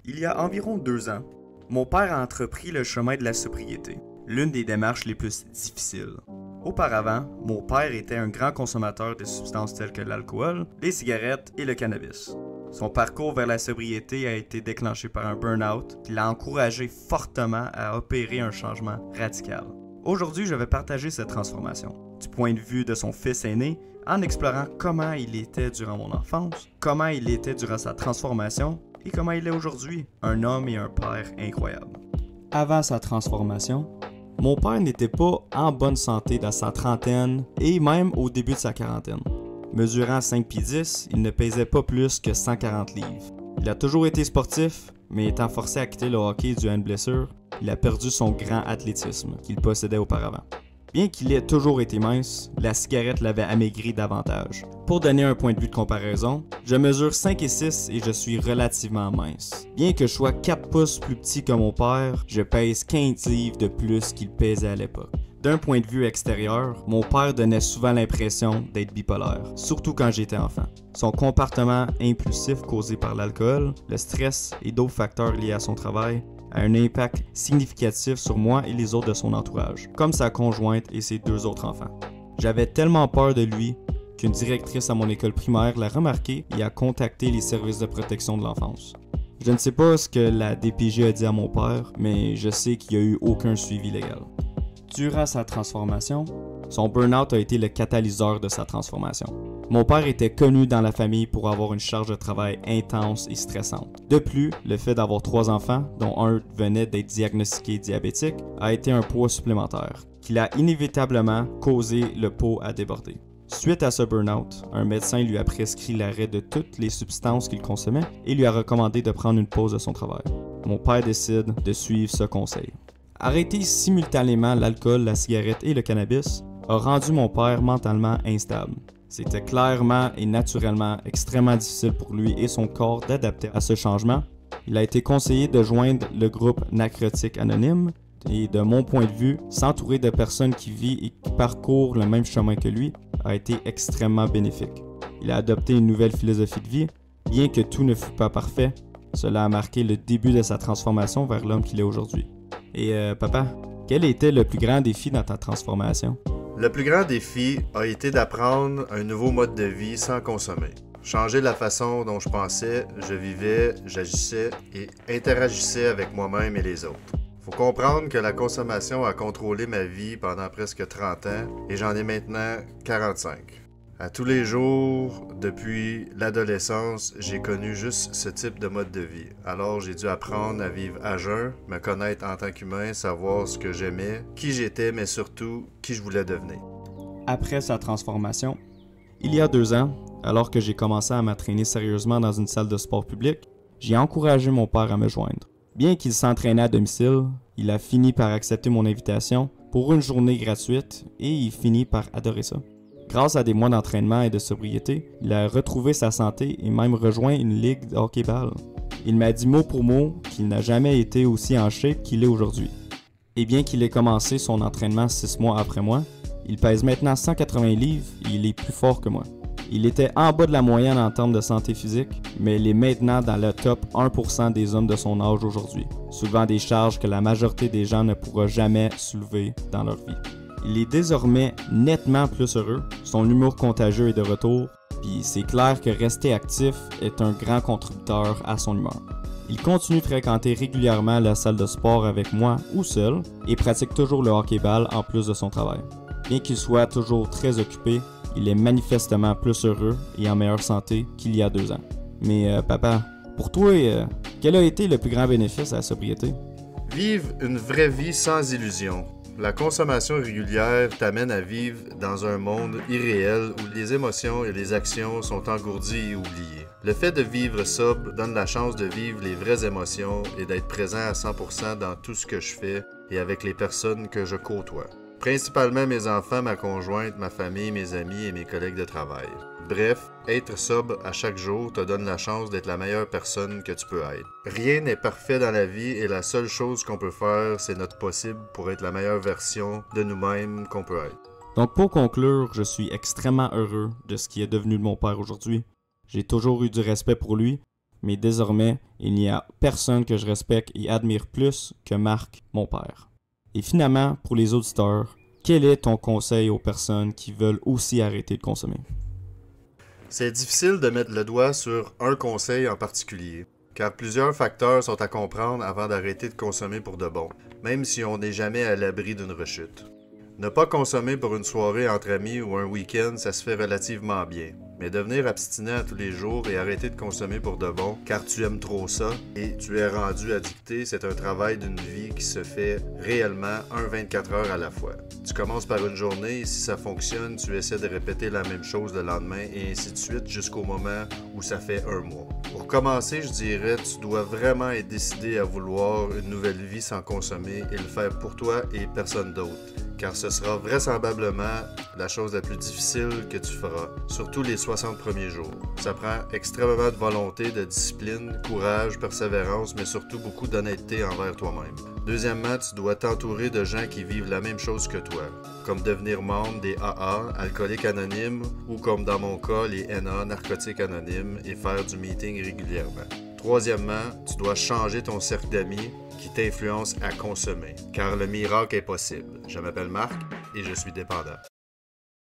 Il y a environ 2 ans, mon père a entrepris le chemin de la sobriété, l'une des démarches les plus difficiles. Auparavant, mon père était un grand consommateur de substances telles que l'alcool, les cigarettes et le cannabis. Son parcours vers la sobriété a été déclenché par un burn-out qui l'a encouragé fortement à opérer un changement radical. Aujourd'hui, je vais partager cette transformation, du point de vue de son fils aîné, en explorant comment il était durant mon enfance, comment il était durant sa transformation et comment il est aujourd'hui, un homme et un père incroyable. Avant sa transformation, mon père n'était pas en bonne santé dans sa trentaine et même au début de sa quarantaine. Mesurant 5 pieds 10, il ne pesait pas plus que 140 livres. Il a toujours été sportif, mais étant forcé à quitter le hockey dû à une blessure, il a perdu son grand athlétisme qu'il possédait auparavant. Bien qu'il ait toujours été mince, la cigarette l'avait amaigri davantage. Pour donner un point de vue de comparaison, je mesure 5 et 6 et je suis relativement mince. Bien que je sois 4 pouces plus petit que mon père, je pèse 15 livres de plus qu'il pesait à l'époque. D'un point de vue extérieur, mon père donnait souvent l'impression d'être bipolaire, surtout quand j'étais enfant. Son comportement impulsif causé par l'alcool, le stress et d'autres facteurs liés à son travail a un impact significatif sur moi et les autres de son entourage, comme sa conjointe et ses 2 autres enfants. J'avais tellement peur de lui qu'une directrice à mon école primaire l'a remarqué et a contacté les services de protection de l'enfance. Je ne sais pas ce que la DPJ a dit à mon père, mais je sais qu'il n'y a eu aucun suivi légal. Durant sa transformation, son burn-out a été le catalyseur de sa transformation. Mon père était connu dans la famille pour avoir une charge de travail intense et stressante. De plus, le fait d'avoir 3 enfants, dont un venait d'être diagnostiqué diabétique, a été un poids supplémentaire, qui l'a inévitablement causé le pot à déborder. Suite à ce burn-out, un médecin lui a prescrit l'arrêt de toutes les substances qu'il consommait et lui a recommandé de prendre une pause de son travail. Mon père décide de suivre ce conseil. Arrêter simultanément l'alcool, la cigarette et le cannabis a rendu mon père mentalement instable. C'était clairement et naturellement extrêmement difficile pour lui et son corps d'adapter à ce changement. Il a été conseillé de joindre le groupe Narcotiques Anonymes et de mon point de vue, s'entourer de personnes qui vivent et qui parcourent le même chemin que lui a été extrêmement bénéfique. Il a adopté une nouvelle philosophie de vie, bien que tout ne fût pas parfait. Cela a marqué le début de sa transformation vers l'homme qu'il est aujourd'hui. Et papa, quel était le plus grand défi dans ta transformation? Le plus grand défi a été d'apprendre un nouveau mode de vie sans consommer. Changer la façon dont je pensais, je vivais, j'agissais et interagissais avec moi-même et les autres. Faut comprendre que la consommation a contrôlé ma vie pendant presque 30 ans et j'en ai maintenant 45. À tous les jours, depuis l'adolescence, j'ai connu juste ce type de mode de vie. Alors j'ai dû apprendre à vivre à jeun, me connaître en tant qu'humain, savoir ce que j'aimais, qui j'étais, mais surtout qui je voulais devenir. Après sa transformation, il y a 2 ans, alors que j'ai commencé à m'entraîner sérieusement dans une salle de sport public, j'ai encouragé mon père à me joindre. Bien qu'il s'entraînait à domicile, il a fini par accepter mon invitation pour une journée gratuite et il finit par adorer ça. Grâce à des mois d'entraînement et de sobriété, il a retrouvé sa santé et même rejoint une ligue de hockey-ball. Il m'a dit mot pour mot qu'il n'a jamais été aussi en shape qu'il est aujourd'hui. Et bien qu'il ait commencé son entraînement 6 mois après moi, il pèse maintenant 180 livres et il est plus fort que moi. Il était en bas de la moyenne en termes de santé physique, mais il est maintenant dans le top 1% des hommes de son âge aujourd'hui, soulevant des charges que la majorité des gens ne pourra jamais soulever dans leur vie. Il est désormais nettement plus heureux, son humour contagieux est de retour, puis c'est clair que rester actif est un grand contributeur à son humeur. Il continue de fréquenter régulièrement la salle de sport avec moi ou seul et pratique toujours le hockey-ball en plus de son travail. Bien qu'il soit toujours très occupé, il est manifestement plus heureux et en meilleure santé qu'il y a 2 ans. Mais papa, pour toi, quel a été le plus grand bénéfice à la sobriété? Vivre une vraie vie sans illusion. La consommation régulière t'amène à vivre dans un monde irréel où les émotions et les actions sont engourdies et oubliées. Le fait de vivre sobre donne la chance de vivre les vraies émotions et d'être présent à 100% dans tout ce que je fais et avec les personnes que je côtoie. Principalement mes enfants, ma conjointe, ma famille, mes amis et mes collègues de travail. Bref, être sobre à chaque jour te donne la chance d'être la meilleure personne que tu peux être. Rien n'est parfait dans la vie et la seule chose qu'on peut faire, c'est notre possible pour être la meilleure version de nous-mêmes qu'on peut être. Donc pour conclure, je suis extrêmement heureux de ce qui est devenu de mon père aujourd'hui. J'ai toujours eu du respect pour lui, mais désormais, il n'y a personne que je respecte et admire plus que Marc, mon père. Et finalement, pour les auditeurs, quel est ton conseil aux personnes qui veulent aussi arrêter de consommer? C'est difficile de mettre le doigt sur un conseil en particulier, car plusieurs facteurs sont à comprendre avant d'arrêter de consommer pour de bon, même si on n'est jamais à l'abri d'une rechute. Ne pas consommer pour une soirée entre amis ou un week-end, ça se fait relativement bien. Mais devenir abstinent tous les jours et arrêter de consommer pour de bon, car tu aimes trop ça et tu es rendu addicté, c'est un travail d'une vie qui se fait réellement 24 heures à la fois. Tu commences par une journée et si ça fonctionne, tu essaies de répéter la même chose le lendemain et ainsi de suite jusqu'au moment où ça fait un mois. Pour commencer, je dirais, tu dois vraiment être décidé à vouloir une nouvelle vie sans consommer et le faire pour toi et personne d'autre. Car ce sera vraisemblablement la chose la plus difficile que tu feras, surtout les 60 premiers jours. Ça prend extrêmement de volonté, de discipline, courage, persévérance, mais surtout beaucoup d'honnêteté envers toi-même. Deuxièmement, tu dois t'entourer de gens qui vivent la même chose que toi, comme devenir membre des AA, Alcooliques Anonymes, ou comme dans mon cas, les NA, Narcotiques Anonymes, et faire du meeting régulièrement. Troisièmement, tu dois changer ton cercle d'amis qui t'influence à consommer, car le miracle est possible. Je m'appelle Marc et je suis dépendant.